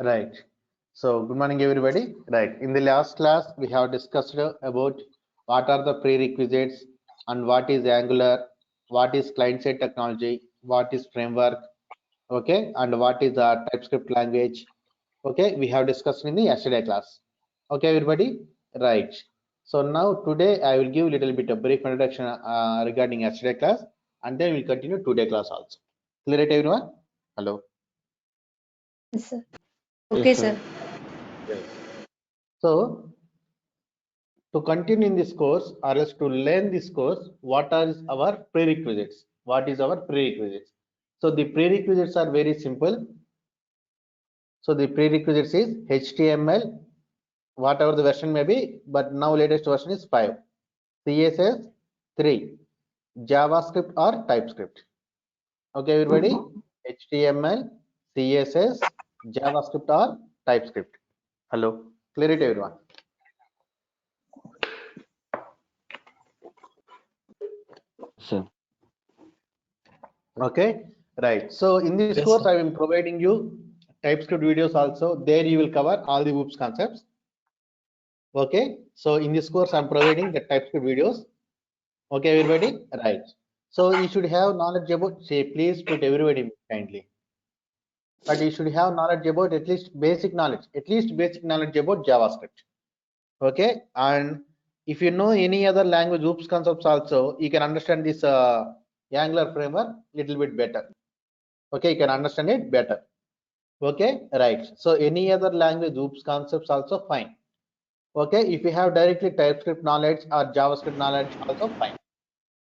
Right. So good morning, everybody. Right. In the last class, we have discussed about what are the prerequisites and what is Angular, what is client-side technology, what is framework, okay, and what is the TypeScript language. Okay, we have discussed in the yesterday class. Okay, everybody. Right. So now today I will give a little bit of brief introduction regarding yesterday class, and then we'll continue today class also. Clear it, everyone? Hello. Yes, sir. Yes, Okay, sir. sir. Yes. So to continue in this course or else to learn this course, what are our prerequisites? What is our prerequisites? So the prerequisites are very simple. So the prerequisites is HTML, whatever the version may be, but now latest version is 5. CSS 3. JavaScript or TypeScript. Okay, everybody. HTML, CSS, JavaScript or TypeScript. Hello. Clear it, everyone. Sir. Okay, right. So in this course, I am providing you TypeScript videos also. There you will cover all the OOPS concepts. Okay, so in this course, I'm providing the TypeScript videos. Okay, everybody, right. So you should have knowledge about, say, please put everybody kindly. But you should have knowledge about at least basic knowledge about JavaScript. Okay, and if you know any other language OOPS concepts also, you can understand this Angular framework little bit better. Okay, you can understand it better. Okay, right. So any other language OOPS concepts also fine. Okay, if you have directly TypeScript knowledge or JavaScript knowledge also fine.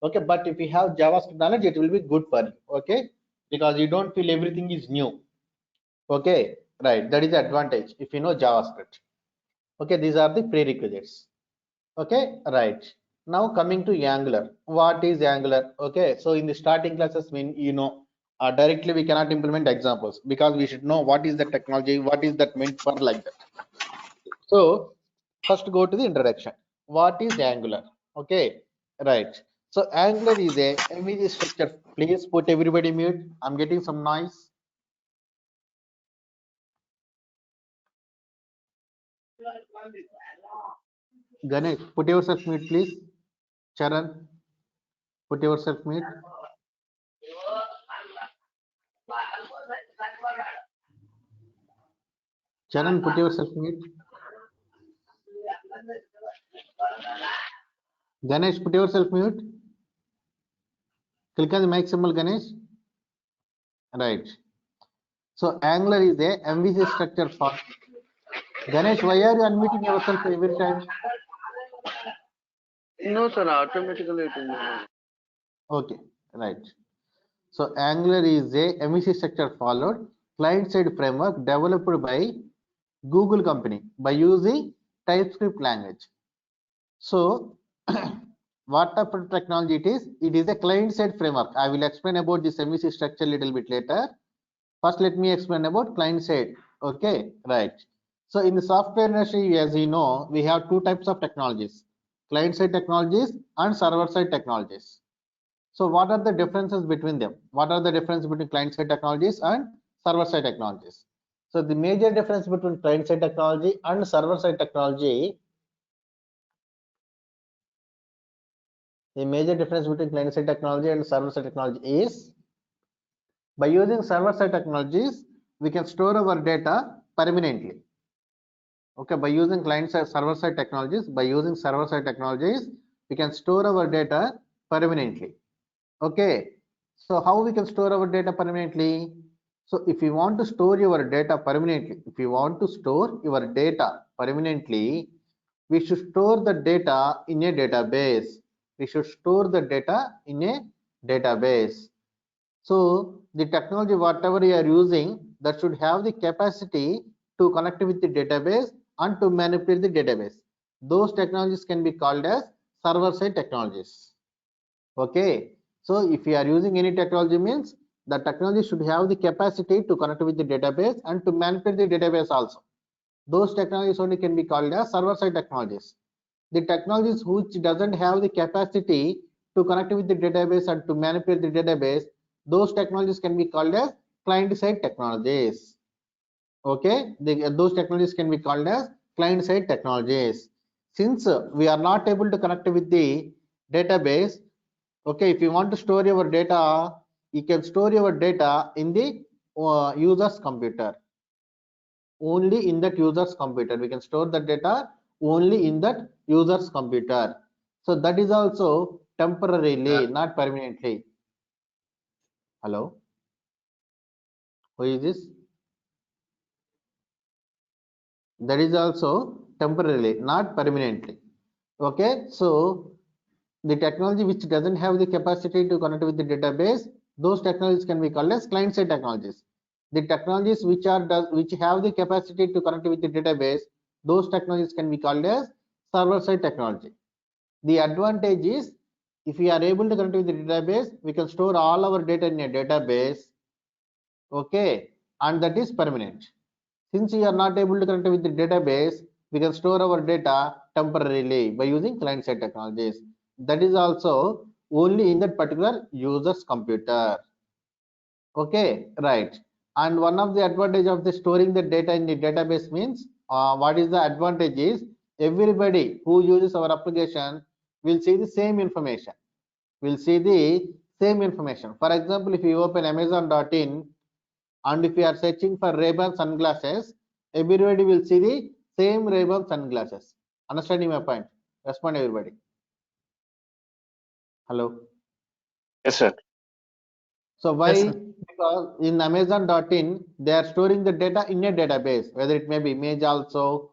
Okay, but if you have JavaScript knowledge, it will be good for you. Okay, because you don't feel everything is new. Okay, right. That is the advantage if you know JavaScript. Okay, these are the prerequisites. Okay, right. Now coming to Angular. What is Angular? Okay, so in the starting classes, when you know directly we cannot implement examples because we should know what is the technology, what is that meant for, like that. So first go to the introduction. What is Angular? Okay, right. So Angular is a MVC structure. Please put everybody mute. I'm getting some noise. Ganesh, put yourself mute, please. Charan, put yourself mute. Charan, put yourself mute. Ganesh, put yourself mute. Click on the mic symbol, Ganesh. Right. So Angular is a MVC structure for Ganesh. Why are you unmuting yourself every time? No, sir, automatically it will. Okay, right. So Angular is a MVC structure followed client-side framework developed by Google company by using TypeScript language. So what type of technology it is? It is a client-side framework. I will explain about this MVC structure a little bit later. First, let me explain about client-side. Okay, right. So in the software industry, as you know, we have two types of technologies: client-side technologies and server-side technologies. So what are the differences between them? What are the differences between client-side technologies and server-side technologies? So the major difference between client-side technology and server-side technology, the major difference between client-side technology and server-side technology is by using server-side technologies, we can store our data permanently. Okay, by using client-side server-side technologies, we can store our data permanently. Okay, so how we can store our data permanently? So if you want to store your data permanently, we should store the data in a database. So the technology whatever you are using, that should have the capacity to connect with the database and to manipulate the database. Those technologies can be called as server-side technologies. Okay, so if you are using any technology, means the technology should have the capacity to connect with the database and to manipulate the database also. Those technologies only can be called as server-side technologies. The technologies which doesn't have the capacity to connect with the database and to manipulate the database, those technologies can be called as client-side technologies. Okay, those technologies can be called as client-side technologies. Since we are not able to connect with the database, okay, if you want to store your data, you can store your data in the user's computer. Only in that user's computer. We can store the data only in that user's computer. So that is also temporarily, not permanently. Hello? Who is this? That is also temporarily, not permanently. Okay, so the technology which doesn't have the capacity to connect with the database, those technologies can be called as client-side technologies. The technologies which have the capacity to connect with the database, those technologies can be called as server-side technology. The advantage is, if we are able to connect with the database, we can store all our data in a database, okay, and that is permanent. Since we are not able to connect with the database, we can store our data temporarily by using client-side technologies. That is also only in that particular user's computer. Okay, right. And one of the advantage of the storing the data in the database means, what is the advantage is, everybody who uses our application will see the same information. Will see the same information. For example, if you open Amazon.in and if you are searching for Ray-Ban sunglasses, everybody will see the same Ray-Ban sunglasses. Understanding my point? Respond everybody. Hello. Yes, sir. So why? Yes, sir. Because in Amazon.in they are storing the data in a database, whether it may be image also,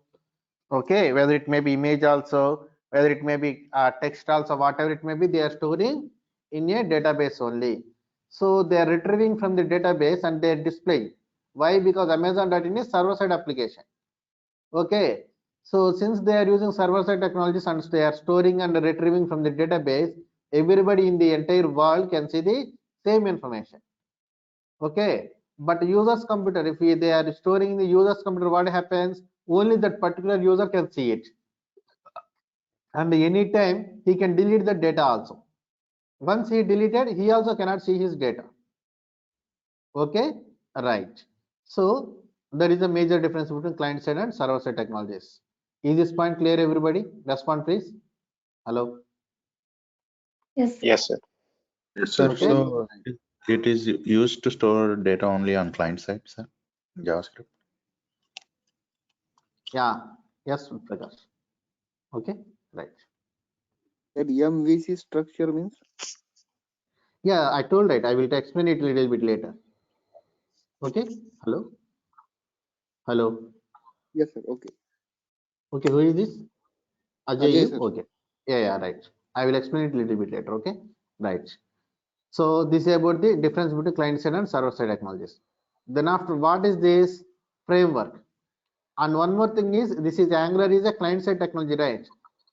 okay, whether it may be image also, whether it may be text also, whatever it may be, they are storing in a database only. So they are retrieving from the database and they are displaying. Why? Because Amazon.in is server-side application. Okay, so since they are using server-side technologies and they are storing and retrieving from the database, everybody in the entire world can see the same information. Okay, but user's computer, if they are storing in the user's computer, what happens? Only that particular user can see it, and anytime he can delete the data also. Once he deleted, he also cannot see his data. Okay, right. So there is a major difference between client side and server side technologies. Is this point clear, everybody? Respond please. Hello. Yes, sir. Yes, sir. Yes, sir. Okay. So it is used to store data only on client side, sir. JavaScript. Yeah. Yes, Prakash. Okay. Right. That MVC structure means? Yeah, I told it. I will explain it a little bit later. Okay. Hello. Hello. Yes, sir. Okay. Okay. Who is this? Ajay, Ajay, you? sir. Okay. Yeah. Right. I will explain it a little bit later. Okay. Right. So this is about the difference between client side and server side technologies. Then after, what is this framework? And one more thing is, this is Angular is a client side technology, right?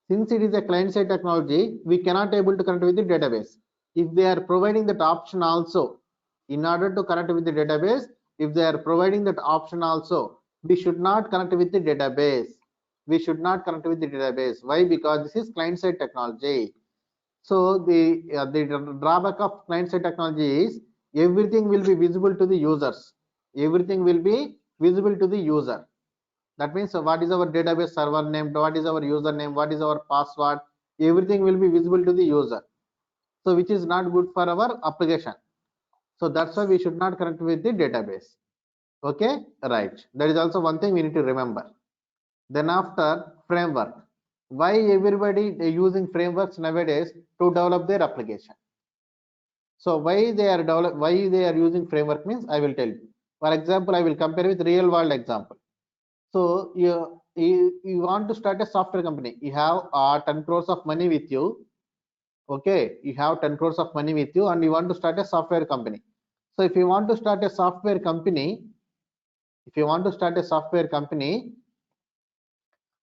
Since it is a client side technology, we cannot able to connect with the database. If they are providing that option also, in order to connect with the database, if they are providing that option also, we should not connect with the database. We should not connect with the database. Why? Because this is client side technology. So the drawback of client side technology is, everything will be visible to the users. Everything will be visible to the user. That means, what is our database server name, what is our username, what is our password, everything will be visible to the user. So which is not good for our application. So that's why we should not connect with the database. Okay, right. That is also one thing we need to remember. Then after, framework. Why everybody using frameworks nowadays to develop their application? So why they are using framework means, I will tell you. For example, I will compare with real world example. So you want to start a software company. You have 10 crores of money with you. Okay, you have 10 crores of money with you and you want to start a software company. So if you want to start a software company,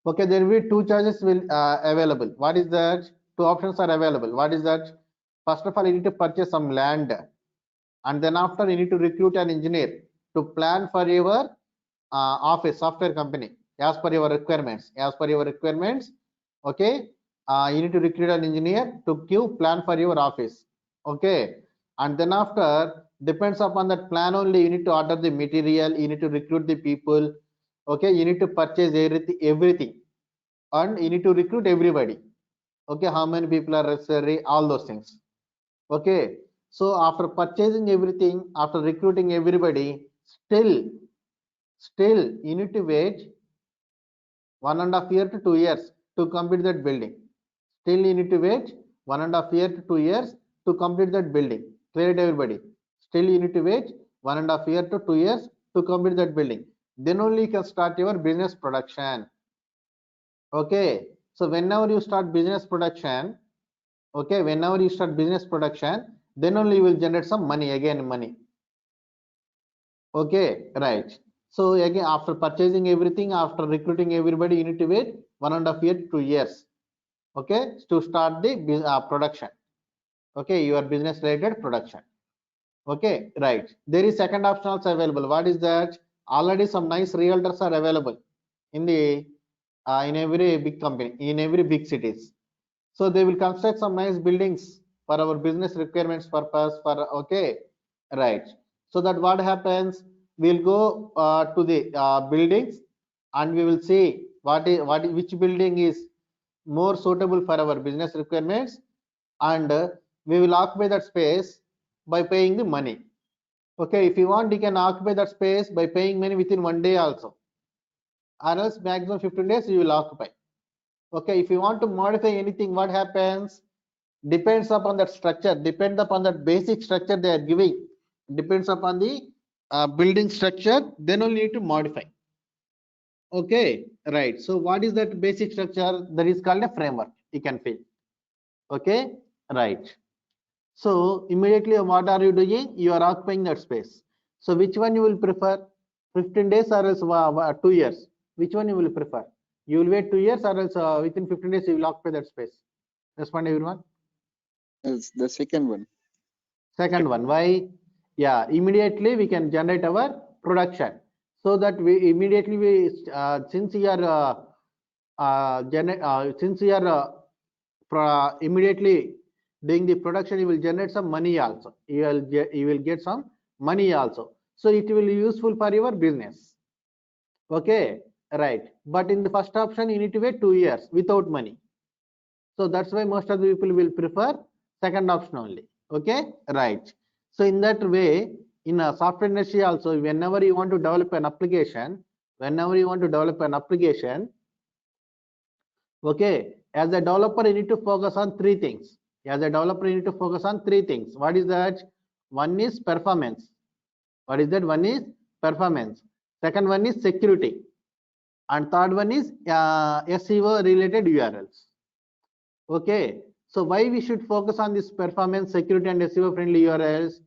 okay, there will be two choices available. What is that? Two options are available. What is that? First of all, you need to purchase some land, and then after, you need to recruit an engineer to plan for your office software company as per your requirements. Okay, you need to recruit an engineer to give plan for your office. Okay, and then after, Depends upon that plan only. You need to order the material, you need to recruit the people, okay, you need to purchase everything, and you need to recruit everybody. Okay, how many people are necessary, all those things. Okay, so after purchasing everything, after recruiting everybody, still you need to wait 1.5 years to 2 years to complete that building. Still you need to wait 1.5 years to 2 years to complete that building. Clear it, everybody? Still you need to wait 1.5 years to 2 years to complete that building. Then only you can start your business production. Okay, so whenever you start business production, okay, whenever you start business production, then only you will generate some money, again money. Okay, right. So again, after purchasing everything, after recruiting everybody, you need to wait 1.5 years to 2 years, okay, to start the production. Okay, your business related production. Okay, right. There is second option also available. What is that? Already some nice realtors are available in the in every big company, in every big cities. So they will construct some nice buildings for our business requirements purpose. For okay, right. So that what happens? We'll go to the buildings and we will see which building is more suitable for our business requirements, and we will occupy that space by paying the money. Okay, if you want, you can occupy that space by paying money within 1 day also, or else maximum 15 days you will occupy. Okay, if you want to modify anything, what happens? Depends upon that structure, depends upon that basic structure they are giving, depends upon the building structure, then only need to modify. Okay, right. So what is that basic structure? That is called a framework, you can fill. Okay, right. So immediately what are you doing? You are occupying that space. So which one you will prefer? 15 days or else 2 years? Which one you will prefer? You will wait 2 years or else within 15 days you will occupy that space? Respond everyone. Yes, the second one. Second one. Why? Yeah, immediately we can generate our production. So that we immediately since you are immediately doing the production, you will generate some money also. You will get some money also. So it will be useful for your business. Okay, right. But in the first option, you need to wait 2 years without money. So that's why most of the people will prefer second option only. Okay, right. So in that way, in a software industry also, whenever you want to develop an application, okay, as a developer, you need to focus on 3 things. What is that? One is performance. What is that? One is performance. Second one is security. And third one is SEO related URLs. Okay, so why we should focus on this performance, security and SEO friendly URLs?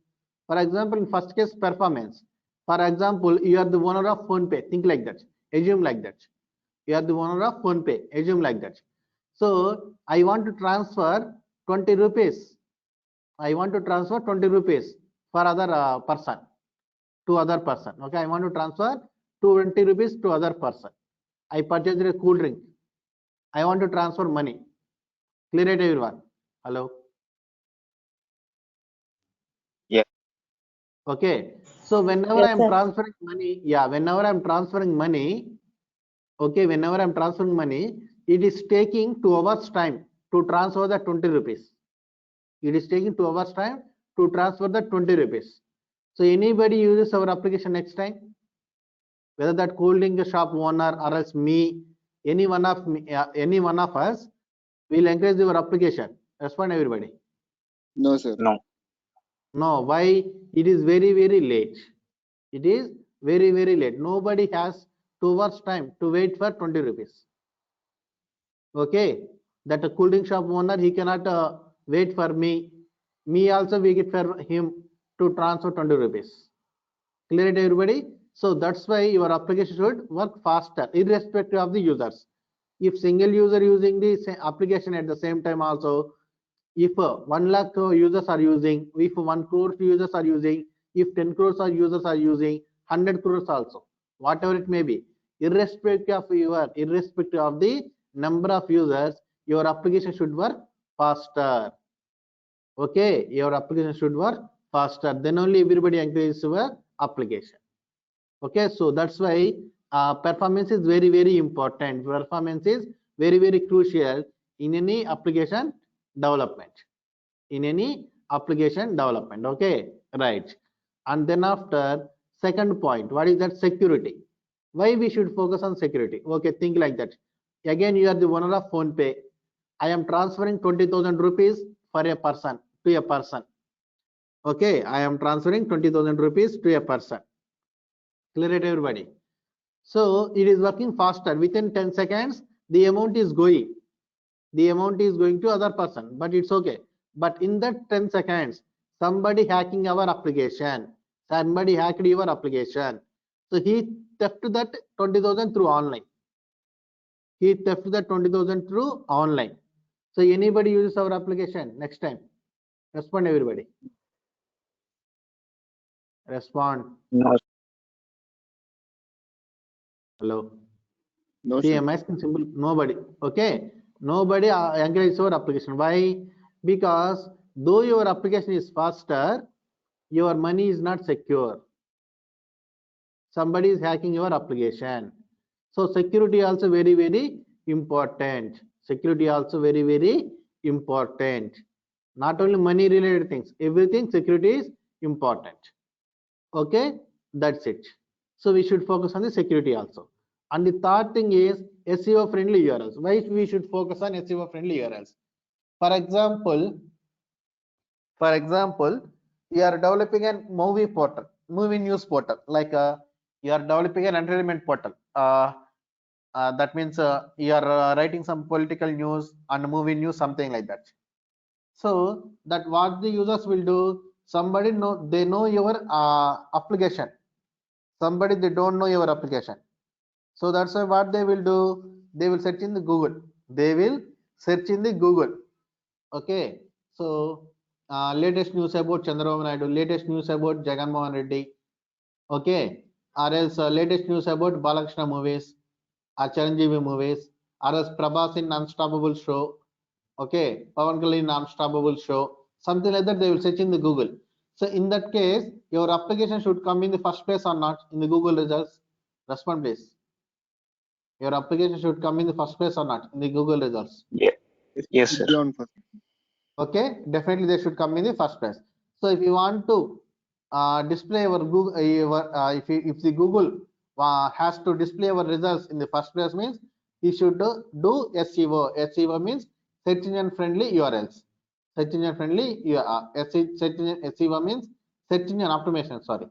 For example, in first case, performance. For example, you are the owner of PhonePe. Think like that. Assume like that. You are the owner of PhonePe. Assume like that. So I want to transfer 20 rupees. I want to transfer 20 rupees for other person to other person. Okay, I want to transfer 20 rupees to other person. I purchased a cool drink. I want to transfer money. Clear it, everyone? Hello. Yeah. Okay. So whenever Yes, I am sir. transferring money, whenever I'm transferring money, okay, whenever I'm transferring money, it is taking 2 hours time to transfer the 20 rupees. It is taking 2 hours time to transfer the 20 rupees. So anybody uses our application next time, whether that cold drink shop owner or else me, any one of us will encourage your application. Respond everybody. No, sir. No. No, why? It is very, very late. It is very, very late. Nobody has 2 hours time to wait for 20 rupees. Okay, that a cool drink shop owner, he cannot wait for me. Me also, we get for him to transfer 20 rupees. Clear it, everybody? So that's why your application should work faster, irrespective of the users. If single user using the application at the same time also, if 1 lakh users are using, if 1 crore users are using, if 10 crores of users are using, 100 crores also, whatever it may be, irrespective of the number of users, your application should work faster. Okay, your application should work faster, then only everybody encourages your application. Okay, so that's why performance is very, very important. Performance is very, very crucial in any application development. In any application development. Okay, right. And then after, second point, what is that? Security. Why we should focus on security? Okay, think like that. Again, you are the owner of PhonePe. I am transferring 20,000 rupees for a person to a person. Okay, I am transferring 20,000 rupees to a person. Clear it, everybody? So it is working faster. Within 10 seconds, the amount is going. The amount is going to other person, but it's okay. But in that 10 seconds, somebody hacking our application. Somebody hacked your application. So he theft that 20,000 through online. He theft that 20,000 through online. So anybody uses our application next time? Respond, everybody. Respond. No. Hello. No, See, sir. I'm asking simple. Nobody. Okay. Nobody encourages your application. Why? Because though your application is faster, your money is not secure. Somebody is hacking your application. So security also very, very important. Security also very, very important. Not only money related things, everything security is important. Okay, that's it. So we should focus on the security also. And the third thing is SEO friendly URLs. Why we should focus on SEO friendly URLs? For example, you are developing a movie portal, movie news portal, like you are developing an entertainment portal. That means you are writing some political news and movie news, something like that. So that what the users will do, somebody know, they know your application, somebody they don't know your application. So that's why what they will do, they will search in the Google. They will search in the Google. Okay, so latest news about Chandrababu Naidu, latest news about Jagannath Reddy. Okay, or else latest news about Balakrishna movies, or Chiranjeevi movies, or else Prabhas in Unstoppable show. Okay, Pawan Kalyan in Unstoppable show, something like that. They will search in the Google. So in that case, your application should come in the first place or not in the Google results? Respond, please. Your application should come in the first place or not in the Google results? Yeah. Yes, It sir. will on first. Okay, definitely they should come in the first place. So if you want to display your Google, if the Google has to display our results in the first place, means you should do SEO. SEO means search engine friendly URLs. Search engine friendly SEO means search engine optimization. Sorry,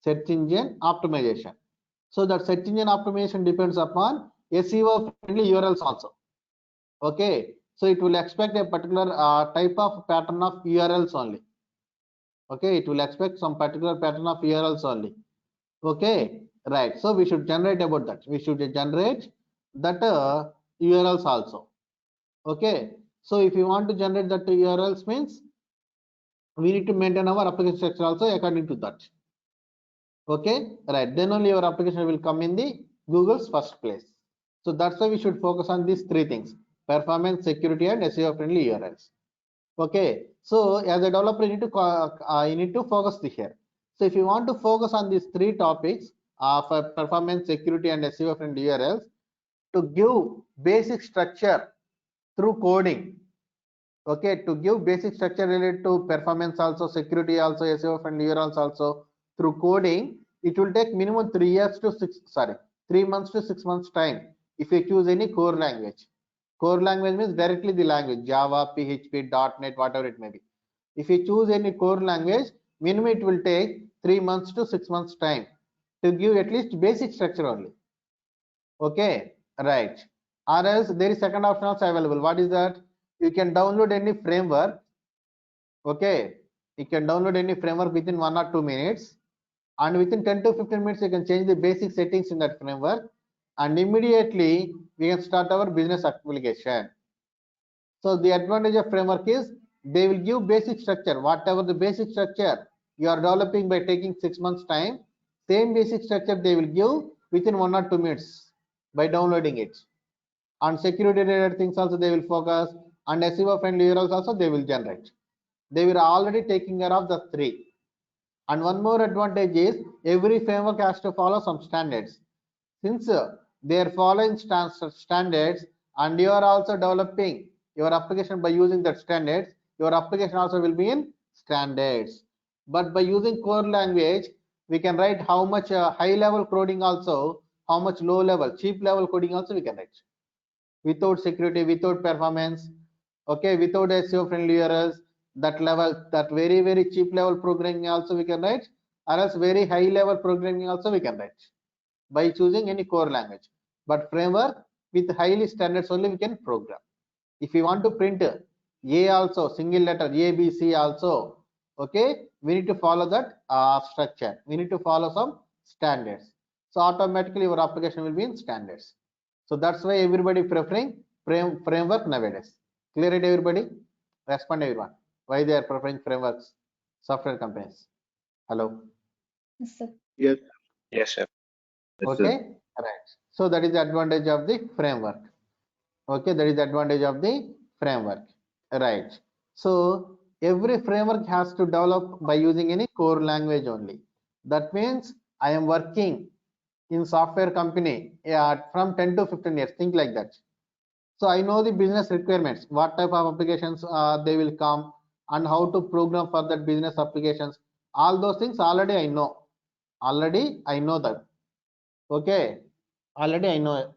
search engine optimization. So that search engine optimization depends upon SEO friendly URLs also. Okay, so it will expect a particular type of pattern of URLs only. Okay, it will expect some particular pattern of URLs only. Okay, right. So we should generate about that. We should generate that URLs also. Okay, so if you want to generate that URLs, means we need to maintain our application structure also according to that. Okay, right. Then only your application will come in the Google's first place. So that's why we should focus on these three things: performance, security, and SEO friendly URLs. Okay, so as a developer, you need to focus here. So if you want to focus on these three topics for performance, security, and SEO friendly URLs, to give basic structure through coding. Okay, to give basic structure related to performance also, security also, SEO friendly URLs also through coding, it will take minimum 3 months to 6 months time if you choose any core language. Core language means directly the language, Java, PHP, .NET, whatever it may be. If you choose any core language, minimum it will take 3 months to 6 months time to give at least basic structure only. Okay, right. Or else there is second option also available. What is that? You can download any framework. Okay, you can download any framework within 1 or 2 minutes, and within 10 to 15 minutes you can change the basic settings in that framework, and immediately we can start our business application. So the advantage of framework is they will give basic structure. Whatever the basic structure you are developing by taking 6 months time, same basic structure they will give within 1 or 2 minutes by downloading it. And security related things also they will focus, and SEO friendly URLs also they will generate. They were already taking care of the three. And one more advantage is every framework has to follow some standards. Since they are following standards and you are also developing your application by using that standards, your application also will be in standards. But by using core language, we can write how much high level coding also, how much low level, cheap level coding also we can write. Without security, without performance, okay, without SEO friendly errors, that level, that very cheap level programming also we can write, or else very high level programming also we can write by choosing any core language. But framework with highly standards only we can program. If you want to print A also, single letter A, B, C also, okay, we need to follow that structure. We need to follow some standards. So automatically your application will be in standards. So that's why everybody preferring framework nowadays. Clear it, everybody? Respond, everyone. Why they are preferring frameworks? Software companies. Hello. Yes, sir. Yes. Yes, sir. Okay, right. So that is the advantage of the framework. Okay, that is the advantage of the framework. Right. So every framework has to develop by using any core language only. That means I am working in software company from 10 to 15 years. Think like that. So I know the business requirements, what type of applications they will come and how to program for that business applications. All those things already I know. Already I know that. Okay, already I know it.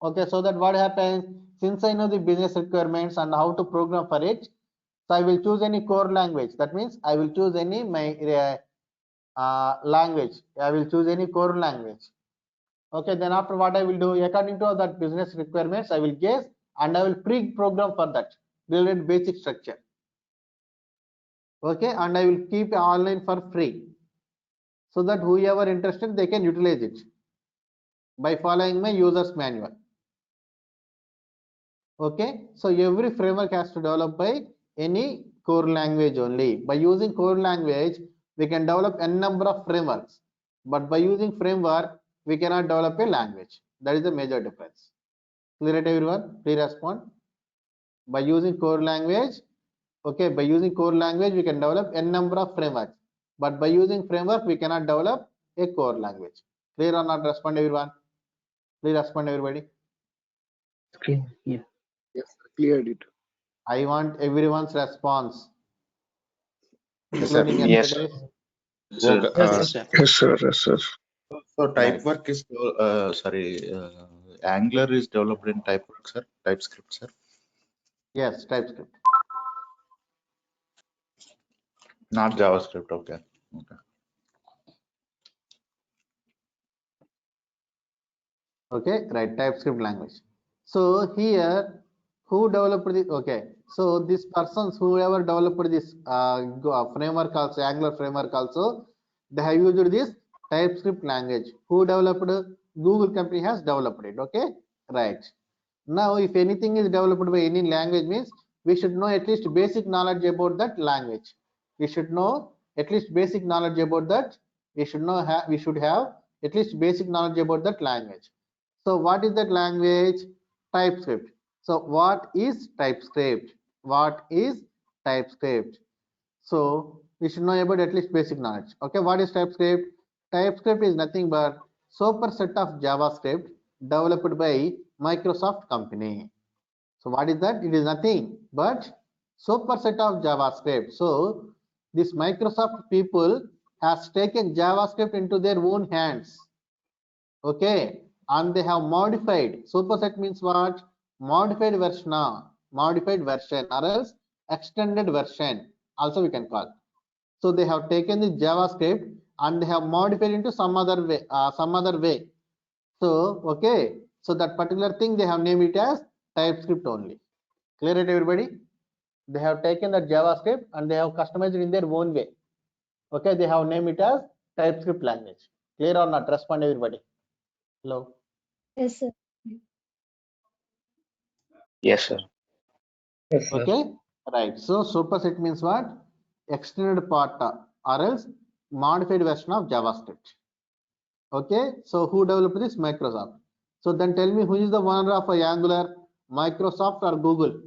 Okay, so that what happens, since I know the business requirements and how to program for it, so I will choose any core language. That means I will choose any language. I will choose any core language. Okay, then after what I will do, according to that business requirements, I will guess and I will pre-program for that build basic structure. Okay, and I will keep online for free so that whoever interested they can utilize it by following my user's manual. Okay, so every framework has to develop by any core language only. By using core language, we can develop n number of frameworks, but by using framework, we cannot develop a language. That is the major difference. Clear it, everyone? Please respond. By using core language, okay, by using core language, we can develop n number of frameworks, but by using framework, we cannot develop a core language. Clear or not? Respond, everyone. Please respond, everybody. Okay. Yeah. Yes, sir. Cleared it. I want everyone's response, Yes, sir. including Yes, sir. yesterday's. Durga, Yes, sir. Yes, sir. Yes, sir. so type work is Angular is developed in type work, sir. TypeScript, sir. Yes, TypeScript. Not JavaScript. Okay. Okay. Okay, right, TypeScript language. So here, who developed this? Okay, so these persons, whoever developed this framework also, Angular framework also, they have used this TypeScript language. Who developed? Google company has developed it. Okay, right. Now, if anything is developed by any language, means we should know at least basic knowledge about that language. We should know at least basic knowledge about that. We should know we should have at least basic knowledge about that language. So what is that language? TypeScript. So what is TypeScript? What is TypeScript? So we should know about at least basic knowledge. Okay, what is TypeScript? TypeScript is nothing but superset of JavaScript developed by Microsoft company. So what is that? It is nothing but superset of JavaScript. So this Microsoft people has taken JavaScript into their own hands. Okay, and they have modified. Superset means what? Modified version, or else extended version also we can call. So they have taken the JavaScript and they have modified into some other way. So okay, so that particular thing they have named it as TypeScript only. Clear it, everybody? They have taken that JavaScript and they have customized it in their own way. Okay, they have named it as TypeScript language. Clear or not? Respond, everybody. Hello. Yes, sir. Yes, sir. Yes, sir. Okay, right. So superset means what? Extended part or else modified version of JavaScript. Okay, so who developed this? Microsoft. So then tell me, who is the owner of Angular? Microsoft or Google?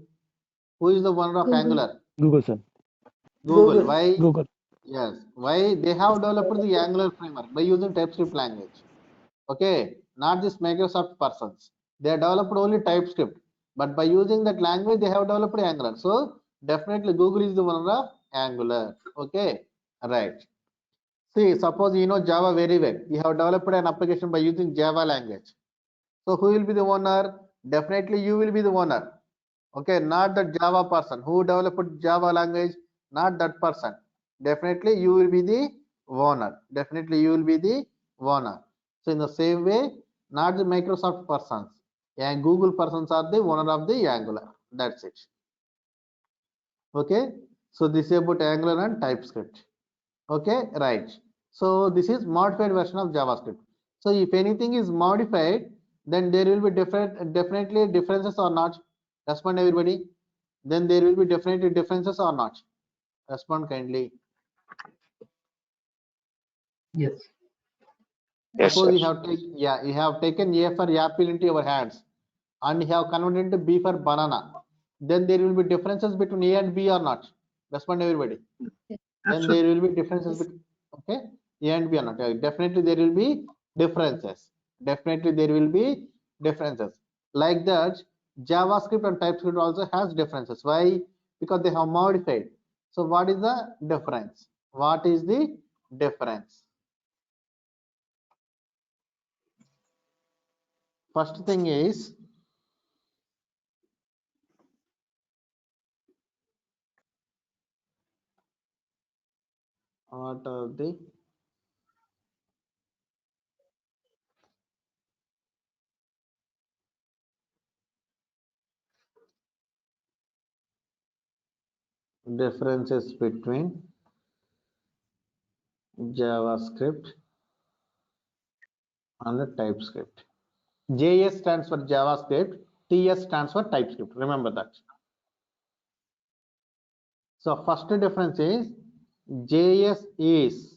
Who is the owner of Google. Angular? Google, sir. Google. Why? Google. Yes. Why they have developed the Angular framework by using TypeScript language. Okay, not this Microsoft persons. They have developed only TypeScript, but by using that language, they have developed Angular. So definitely Google is the owner of Angular. Okay, right. See, suppose you know Java very well. You have developed an application by using Java language. So who will be the owner? Definitely you will be the owner. Okay, not the Java person who developed Java language, not that person. Definitely you will be the owner. Definitely you will be the owner. So in the same way, not the Microsoft persons and Google persons are the owner of the Angular. That's it. Okay, so this is about Angular and TypeScript. Okay, right. So this is modified version of JavaScript. So if anything is modified, then there will be definitely differences or not. Respond everybody. Then there will be definitely differences or not. Respond kindly. Yes. Yes, Suppose sir. you have taken A for apple into your hands and you have converted into B for banana. Then there will be differences between A and B or not. Respond everybody. Then there will be differences between A and B or not. Definitely there will be differences. Definitely there will be differences. Like that, JavaScript and TypeScript also has differences. Why? Because they have modified. So what is the difference? What is the difference? First thing is what are the differences between JavaScript and TypeScript? JS stands for JavaScript, TS stands for TypeScript. Remember that. So first difference is JS is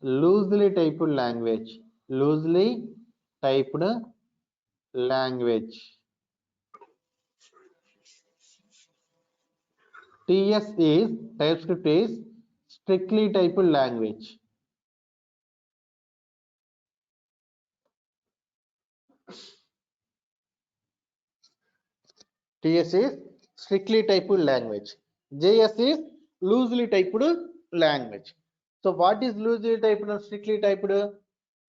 loosely typed language. Loosely typed language. TS is TypeScript is strictly typed language. TS is strictly typed language. JS is loosely typed language. So what is loosely typed and strictly typed?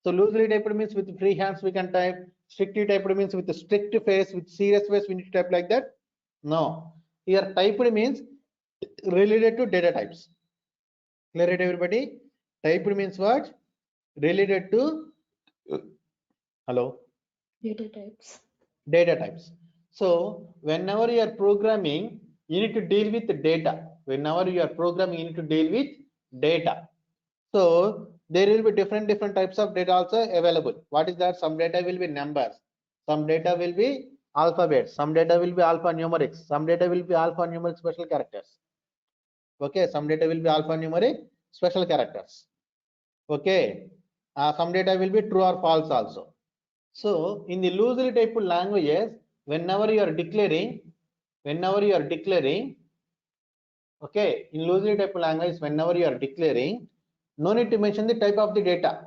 So loosely typed means with free hands we can type. Strictly typed means with a strict face, with serious face we need to type like that. No. Here typed means related to data types. Clear it everybody? Typed means what? Related to hello? Data types. Data types. So whenever you are programming, you need to deal with the data. Whenever you are programming, you need to deal with data. So there will be different types of data also available. What is that? Some data will be numbers, some data will be alphabets, some data will be alphanumerics, some data will be alphanumeric special characters. Okay, some data will be alphanumeric special characters. Okay, some data will be true or false also. So in the loosely typed languages, whenever you are declaring, okay, in loosely typed language, whenever you are declaring, no need to mention the type of the data.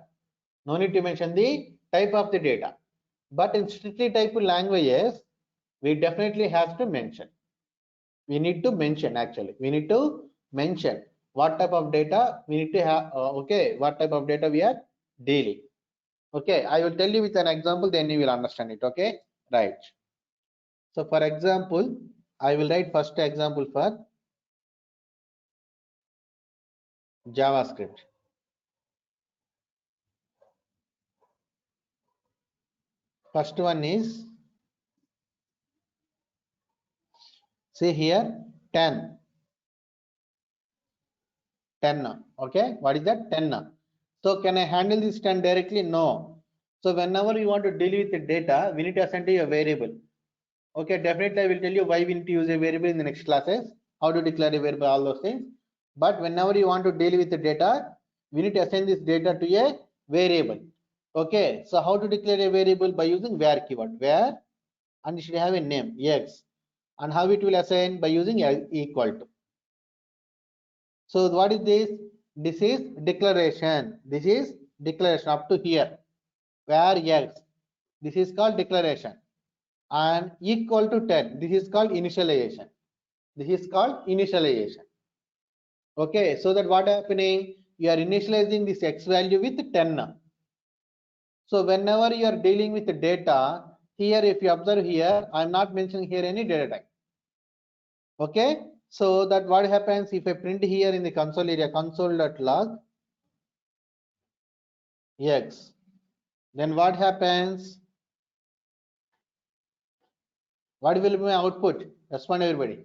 No need to mention the type of the data. But in strictly typed languages, we definitely have to mention. We need to mention actually. We need to mention what type of data we need to have. Okay, what type of data we are dealing. Okay, I will tell you with an example, then you will understand it. Okay, right. So for example, I will write first example for JavaScript. First one is, see here, 10. Okay, what is that? 10. So can I handle this 10 directly? No. So whenever you want to deal with the data, we need to assign to a variable. Okay, definitely I will tell you why we need to use a variable in the next classes, how to declare a variable, all those things. But whenever you want to deal with the data, we need to assign this data to a variable. Okay, so how to declare a variable? By using var keyword, var, and it should have a name, x. And how it will assign? By using equal to. So what is this? This is declaration. This is declaration up to here. Where x, this is called declaration, and equal to 10. This is called initialization. This is called initialization. Okay, so that what happening? You are initializing this x value with 10. So whenever you are dealing with the data, here if you observe here, I am not mentioning here any data type. Okay, so that what happens if I print here in the console area, console.log x, then what happens? What will be my output? Respond everybody.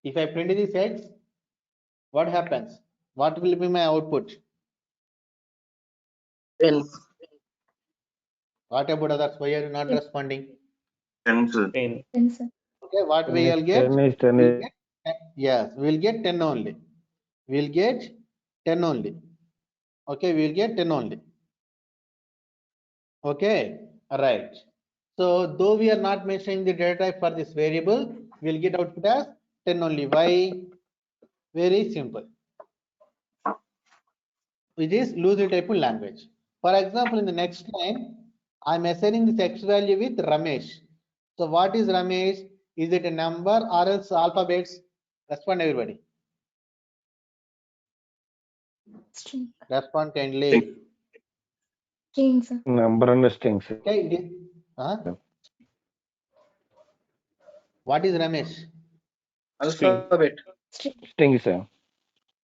If I print this x, what happens? What will be my output? 10. What about others? Why are you not responding? 10, sir. 10. 10, sir. Okay, what we will get? 10 is 10 We'll is get 10. Yes, we'll get 10 only. We'll get 10 only. Okay, we'll get 10 only. Okay, right. So though we are not mentioning the data type for this variable, we'll get output as 10 only. Why? Very simple. Which is loosely typed language. For example, in the next line, I'm assigning this x value with Ramesh. So what is Ramesh? Is it a number or else alphabets? Respond everybody. String. Respond kindly. String, sir. number and strings. Okay. What is Ramesh? Alphabet. String. Strings, sir.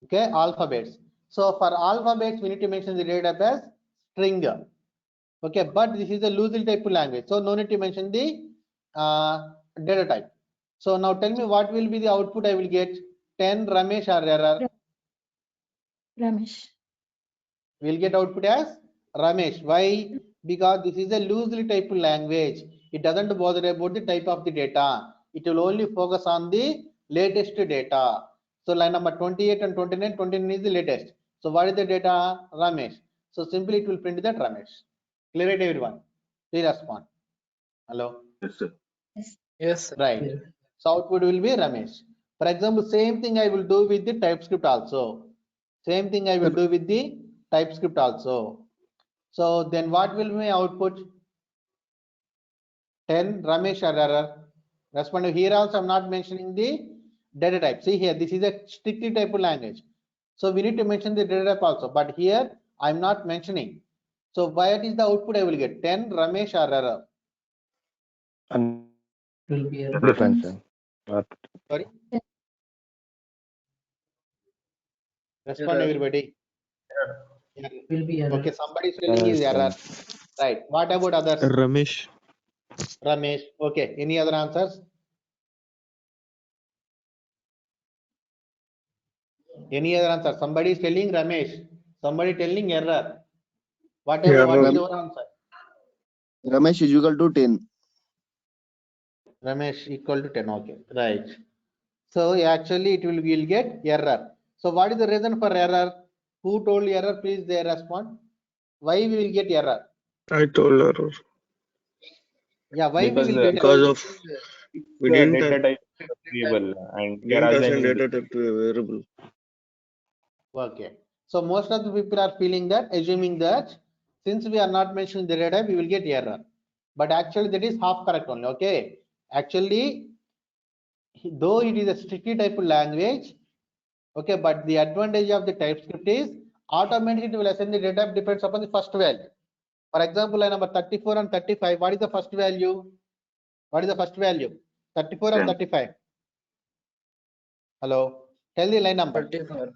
Okay, alphabets. So for alphabets, we need to mention the data type as string. Okay, but this is a loosely typed language, so no need to mention the data type. So now tell me what will be the output I will get? 10 Ramesh or error? Ramesh. We'll get output as Ramesh. Why? Because this is a loosely typed language. It doesn't bother about the type of the data. It will only focus on the latest data. So line number 28 and 29, 29 is the latest. So what is the data? Ramesh. So simply it will print that Ramesh. Clear it everyone? Please respond. Hello. Yes, sir. Yes. Yes, sir. Right. So output will be Ramesh. For example, same thing I will do with the TypeScript also. Same thing I will do with the TypeScript also. So then what will be my output? 10 Ramesh or error? Respond. Here also I'm not mentioning the data type. See here, this is a strictly typed language. So we need to mention the data type also. But here I'm not mentioning. So what is the output I will get? 10 Ramesh or error? And Will be a difference, sir. Sorry. Yes. Respond Error. everybody. Yeah. Will be error. Okay, somebody is telling is Yes, error. Right. What about others? Ramesh. Ramesh. Okay. Any other answers? Any other answer? Somebody is telling Ramesh. Somebody telling error. Whatever. Yeah, What is Ram- your answer? Ramesh is equal to 10. Ramesh equal to 10. Okay. Right. So actually it will get error. So what is the reason for error? Who told error? Please they respond. Why we will get error? I told her Yeah. Why Because we will get because error? of we the didn't data type is a variable and we are didn't assign assigning data type to a variable. Okay. So most of the people are feeling that, assuming that since we are not mentioning the data, we will get error. But actually that is half correct only. Okay. Actually, though it is a strictly typed language, okay, but the advantage of the TypeScript is automatically it will assign the data type depends upon the first value. For example, line number 34 and 35, what is the first value? What is the first value? 34 and 10. 35. Hello. Tell the line number. 34.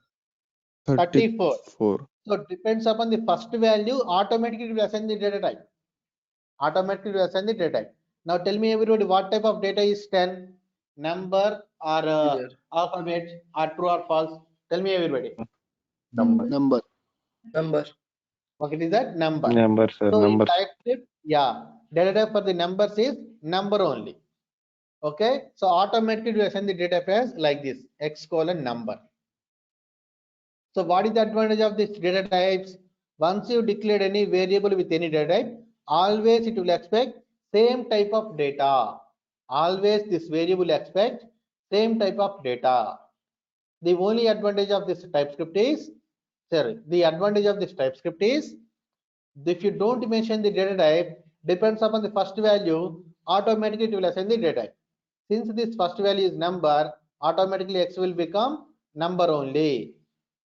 34. 34. So it depends upon the first value, automatically it will assign the data type. Automatically it will assign the data type. Now tell me everybody what type of data is 10? Number or Integer. alphabet or true or false? Tell me everybody. Number. Number. Number. What is that? Number. Number, sir. So in Numbers. TypeScript, yeah, data type for the numbers is number only. Okay, so automatically we assign the data type as like this, x colon number. So what is the advantage of this data types? Once you declared any variable with any data type, always it will expect same type of data. Always this variable expect same type of data. The only advantage of this TypeScript is, the advantage of this TypeScript is, if you don't mention the data type, depends upon the first value, automatically it will assign the data type. Since this first value is number, automatically X will become number only.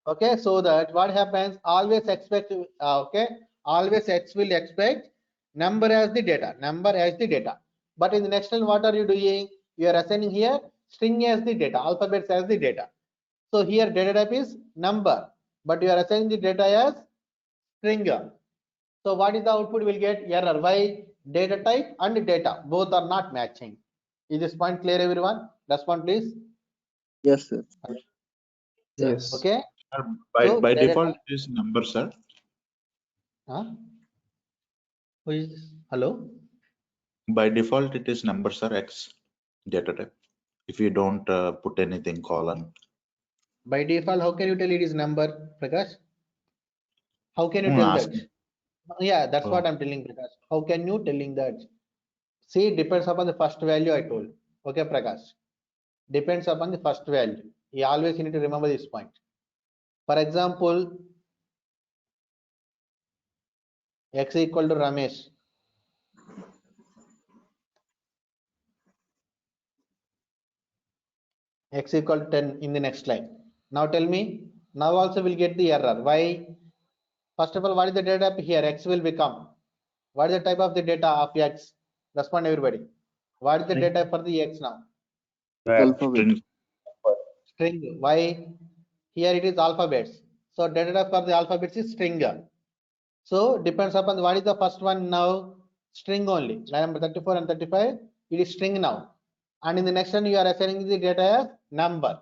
Okay, so that what happens, always expect, okay, always X will expect number as the data, but in the next line, what are you doing? You are assigning here string as the data, alphabets as the data. So here data type is number, but you are assigning the data as string. So what is the output? Will get error. Why? Data type and data both are not matching. Is this point clear, everyone? Respond please. Yes, sir. Yes. Okay. Sir, So by data default type, it is number, sir. huh? Who is this? Hello? By default it is number, sir. X data type. If you don't put anything colon. By default, how can you tell it is number, Prakash? How can you I'm tell that? asking. Yeah, that's what Oh, I'm telling, Prakash. How can you telling that? See, it depends upon the first value I told. Okay, Prakash. Depends upon the first value. You always need to remember this point. For example, X equal to Ramesh. X equal to 10 in the next line. Now tell me, now also will get the error. Why? First of all, what is the data type here? X will become. What is the type of the data of X? Respond everybody. What is the data type for the X now? Alphabet. string. String. Why? Here it is alphabets. So data type for the alphabets is string. So depends upon what is the first one now, string only. Line number 34 and 35, it is string now. And in the next one, you are assigning the data as number.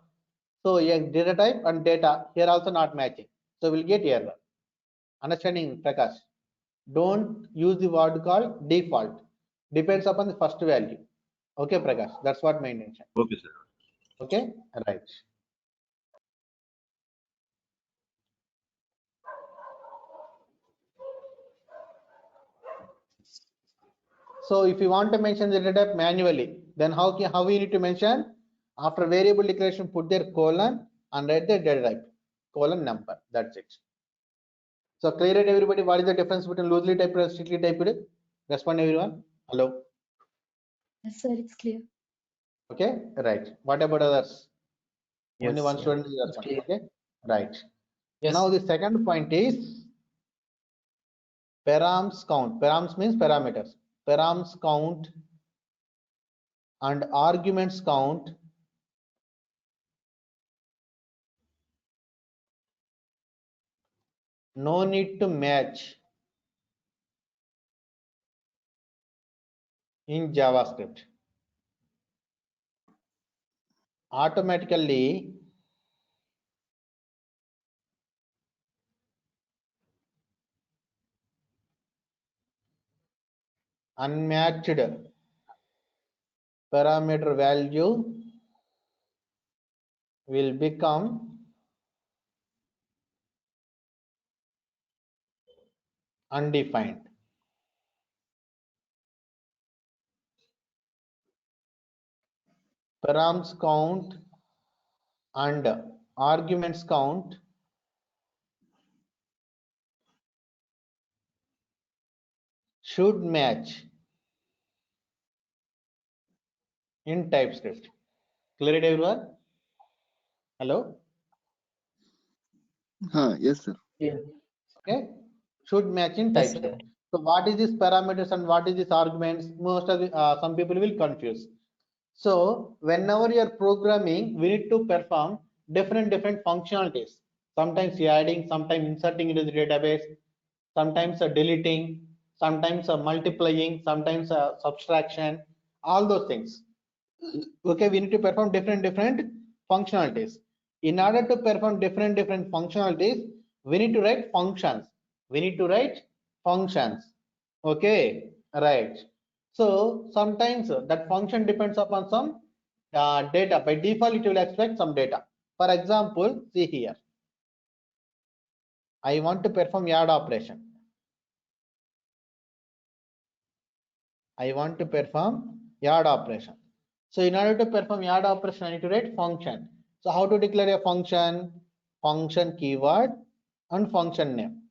So yeah, data type and data here also not matching. So we'll get error. Understanding, Prakash? Don't use the word called default. Depends upon the first value. Okay, Prakash, that's what my intention. Okay, sir. Okay, right. So if you want to mention the data type manually, then how we need to mention? After variable declaration, put their colon and write the data type, colon number. That's it. So clear it, everybody. What is the difference between loosely typed and strictly typed? Respond, everyone. Hello. Yes, sir, it's clear. Okay, right. What about others? Only Yes, one sir. student is It's responding. clear. Okay, right. Yes. Now the second point is params count. Params means parameters. Params count and arguments count no need to match in JavaScript. Automatically unmatched parameter value will become undefined. Params count and arguments count should match in TypeScript. Clear it, everyone? Hello? Yes, sir. Yeah. Okay, should match in Yes, sir. TypeScript. So what is this parameters and what is this arguments? Most of the, some people will confuse. So whenever you are programming, we need to perform different functionalities. Sometimes you are adding, sometimes inserting into the database, sometimes deleting, sometimes multiplying, sometimes subtraction, all those things. Okay, we need to perform different functionalities. In order to perform different functionalities, we need to write functions. Okay, right. So sometimes that function depends upon some data. By default, it will expect some data. For example, see here, I want to perform add operation. So in order to perform add operation, I need to write function. So how to declare a function? Function keyword and function name.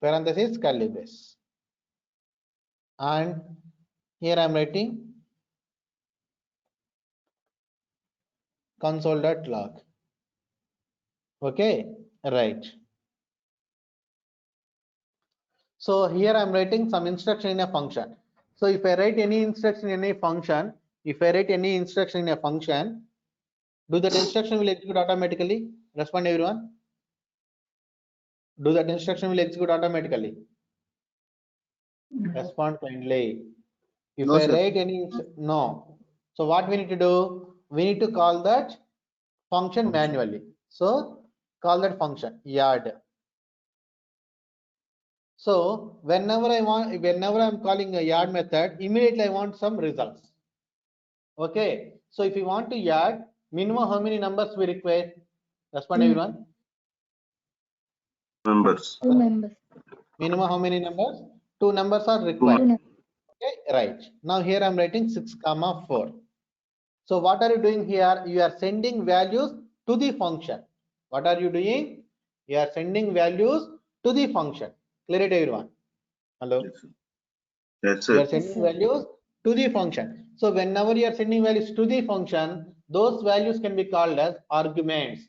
Parenthesis curly brace. And here I am writing console.log. Okay, right. So here I am writing some instruction in a function. So if I write any instruction in a function, do that instruction will execute automatically? Respond everyone. Do that instruction will execute automatically? Respond kindly. If No, I sir. write any, no. So what we need to do? We need to call that function manually. So call that function yard. So whenever I'm calling a yard method, immediately I want some results. Okay. So if you want to yard, minimum how many numbers we require? Respond everyone. Members. 2 members. Minimum how many numbers? 2 numbers are 2 required. numbers. Okay, right. Now here I'm writing 6, 4. So what are you doing here? You are sending values to the function. What are you doing? You are sending values to the function. Clear it, everyone. Hello. Yes, You sir. are sending values to the function. So whenever you are sending values to the function, those values can be called as arguments.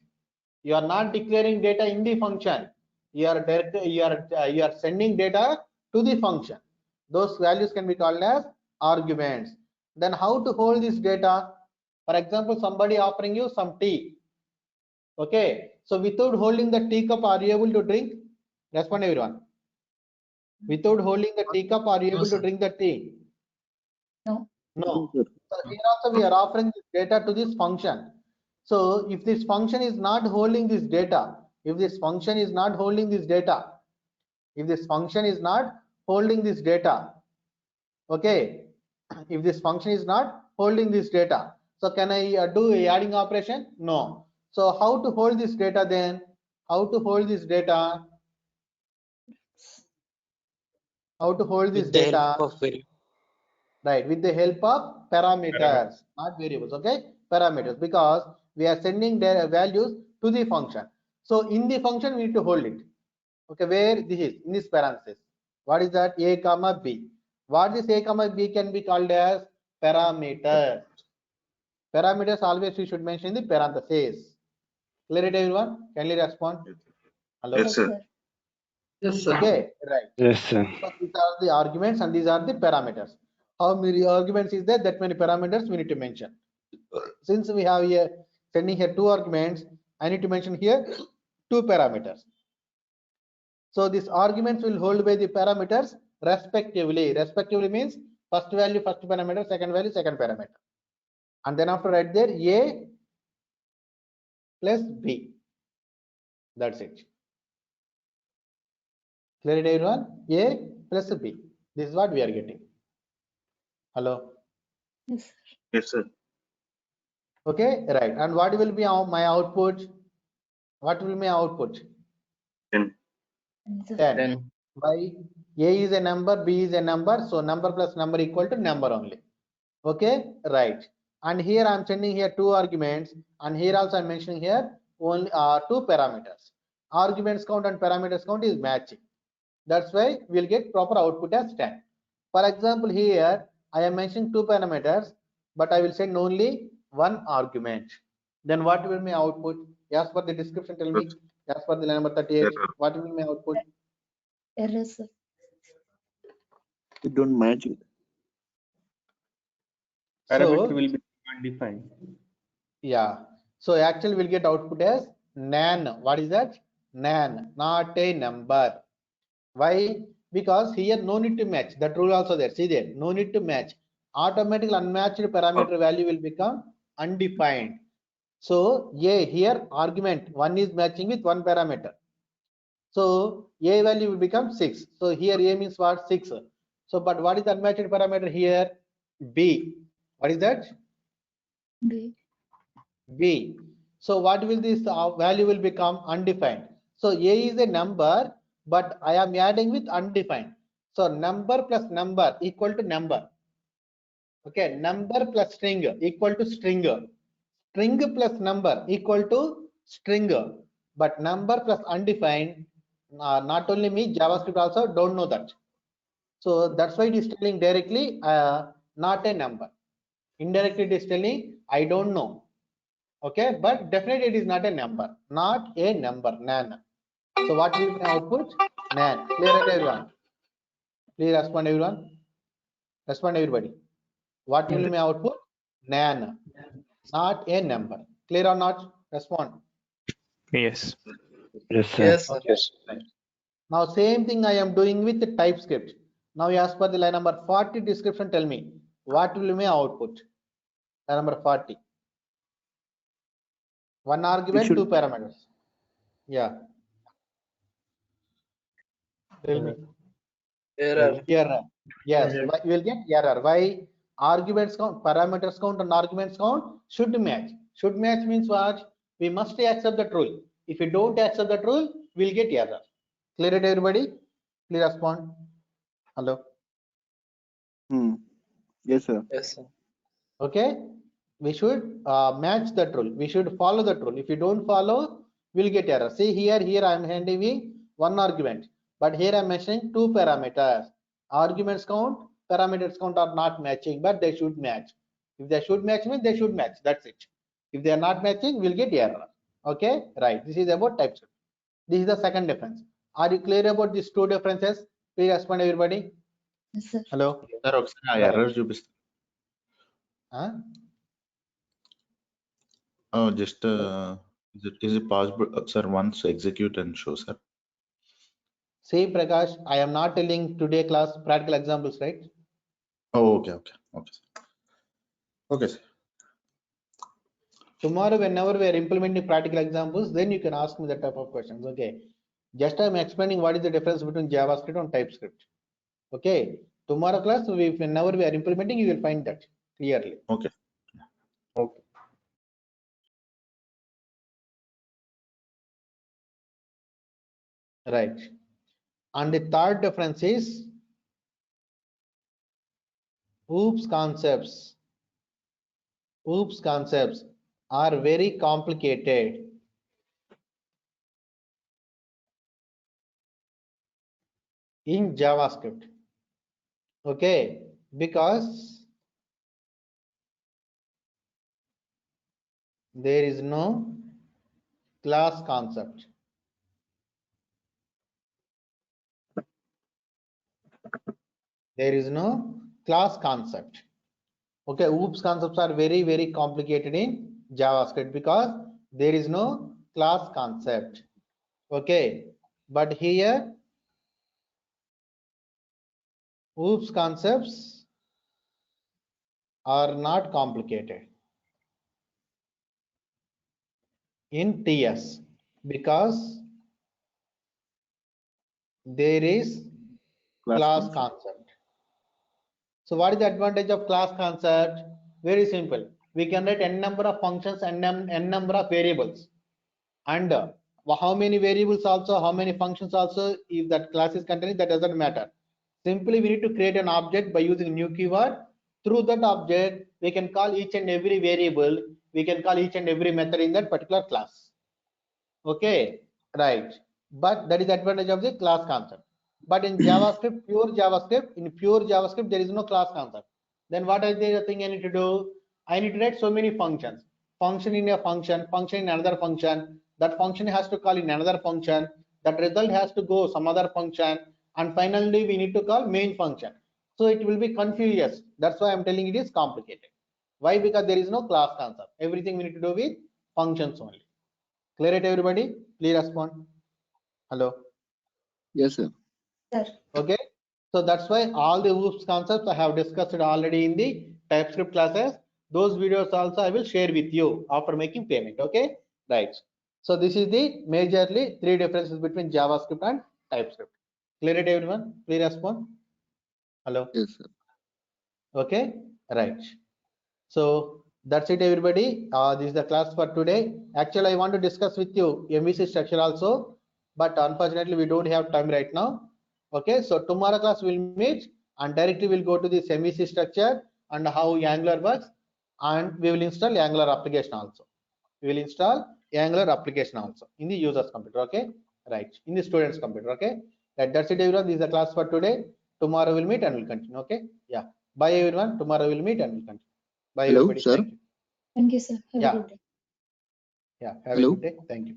You are not declaring data in the function. You are sending data to the function. Those values can be called as arguments. Then how to hold this data? For example, somebody offering you some tea. Okay. So without holding the teacup, are you able to drink? Respond everyone. Without holding the teacup, are you able to drink the tea? No. No. Sir. So here also we are offering this data to this function. So if this function is not holding this data, if this function is not holding this data, okay, if this function is not holding this data, so can I do a adding operation? No. So how to hold this data then? How to hold this data? How to hold this With the data? help of variable. Right, with the help of parameters, not variables. Okay, parameters, because we are sending their values to the function. So in the function we need to hold it. Okay, where this is in this parenthesis. What is that? A comma B. What is A comma B can be called as parameters. Parameters always we should mention in the parenthesis. Clear it, everyone? Kindly respond. Hello. Yes, sir. Yes, sir. Okay, right. Yes, sir. So these are the arguments and these are the parameters. How many arguments is there? That many parameters we need to mention. Since we have here sending here 2 arguments, I need to mention here 2 parameters. So these arguments will hold by the parameters respectively. Respectively means first value first parameter, second value second parameter, and then after write there A plus B. That's it. Clear it, everyone? A plus B. This is what we are getting. Hello. Yes, sir. Yes, sir. Okay, right. And what will be my output? What will be my output? 10. And sir. 10. By A is a number, B is a number, so number plus number equal to number only. Okay, right. And here I'm sending here 2 arguments, and here also I'm mentioning here only 2 parameters. Arguments count and parameters count is matching. That's why we'll get proper output as 10. For example, here I am mentioning 2 parameters, but I will send only 1 argument. Then what will be my output? As per the description, tell me. As per the line number 38, what will be my output? Error, sir. It don't match it. Parameter So will be undefined. yeah, so actually we'll get output as nan. What is that? Nan, not a number. Why? Because here no need to match. That rule also there. See there, no need to match. Automatically unmatched parameter value will become undefined. So A here argument 1 is matching with 1 parameter. So A value will become 6. So here A means what? 6. So but what is the unmatched parameter here? B. What is that? B. B. So what will this value will become? Undefined. So A is a number, but I am adding with undefined. So number plus number equal to number. Okay, number plus string equal to string. string plus number equal to string, but number plus undefined, not only me, JavaScript also don't know that. So that's why it is telling directly not a number. Indirectly it is telling I don't know. Okay, but definitely it is not a number, not a number, nan. So what will be my output? Nan. Clear it, everyone? Please respond, everyone. Respond, everybody. What will be my output? Nan, not a number. Clear or not? Respond. Yes. Yes, sir. Yes, sir. Okay. Now same thing I am doing with the TypeScript. Now as per the line number 40 description, tell me what will be my output? Line number 40. One argument, should- two parameters. Yeah. Tell me. Error. Error. Yes. Why you will get error? Why? Arguments count, parameters count, and arguments count should match. Should match means what? We must accept that rule. If you don't accept that rule, we'll get error. Clear it, everybody? Please respond. Hello. Yes, sir. Yes, sir. Okay. We should match that rule. We should follow that rule. If you don't follow, we'll get error. See here I am handing one argument, but here I'm mentioning two parameters. Arguments count, parameters count are not matching, but they should match. If they should match, means they should match. That's it. If they are not matching, we'll get error. Okay, right. This is about TypeScript. This is the second difference. Are you clear about these two differences? Please respond, everybody. Yes, sir. Hello. Sir, ఒకసారి ఆ Right. error చూపిస్తా. Huh? Oh, just is it possible, sir, once execute and show, sir? See, Prakash, I am not telling today class practical examples, right? Oh, okay, sir. Okay, sir. Tomorrow, whenever we are implementing practical examples, then you can ask me that type of questions. Okay. Just I'm explaining what is the difference between JavaScript and TypeScript. Okay. Tomorrow class, whenever we are implementing, you will find that clearly. Okay. Okay. Right. And the third difference is OOPS concepts. OOPS concepts are very complicated. In JavaScript. Okay, because there is no class concept. There is no class concept. Okay, OOPS concepts are very, very complicated in JavaScript because there is no class concept. Okay, but here OOPS concepts are not complicated in TS because there is class concept. So what is the advantage of class concept? Very simple. We can write n number of functions and n number of variables. And how many variables also, how many functions also, if that class is containing, that doesn't matter. Simply we need to create an object by using new keyword. Through that object, we can call each and every variable. We can call each and every method in that particular class. Okay, right. But that is the advantage of the class concept. But in JavaScript, pure JavaScript, there is no class concept. Then what is the thing I need to do? I need to write so many functions. Function in a function, function in another function. That function has to call in another function. That result has to go some other function. And finally, we need to call main function. So it will be confused. That's why I'm telling it is complicated. Why? Because there is no class concept. Everything we need to do with functions only. Clear it, everybody? Please respond. Hello. Yes, sir. Sir. Okay. So that's why all the OOPS concepts I have discussed already in the TypeScript classes. Those videos also I will share with you after making payment. Okay. Right. So this is the majorly three differences between JavaScript and TypeScript. Clear it, everyone? Please respond. Hello. Yes, sir. Okay. Right. So that's it, everybody. This is the class for today. Actually, I want to discuss with you MVC structure also, but unfortunately we don't have time right now. Okay, so tomorrow class we'll meet and directly we'll go to this MVC structure and how Angular works. and we will install Angular application also. We will install Angular application also in the user's computer. Okay, right, in the student's computer. Okay, that's it everyone. This is the class for today. Tomorrow we'll meet and we'll continue. Okay, yeah, bye everyone. Tomorrow we'll meet and we'll continue. Bye Hello, everybody. sir. Thank you. Thank you, sir. Have Yeah. a good day. Yeah, have Hello. a good day. Thank you.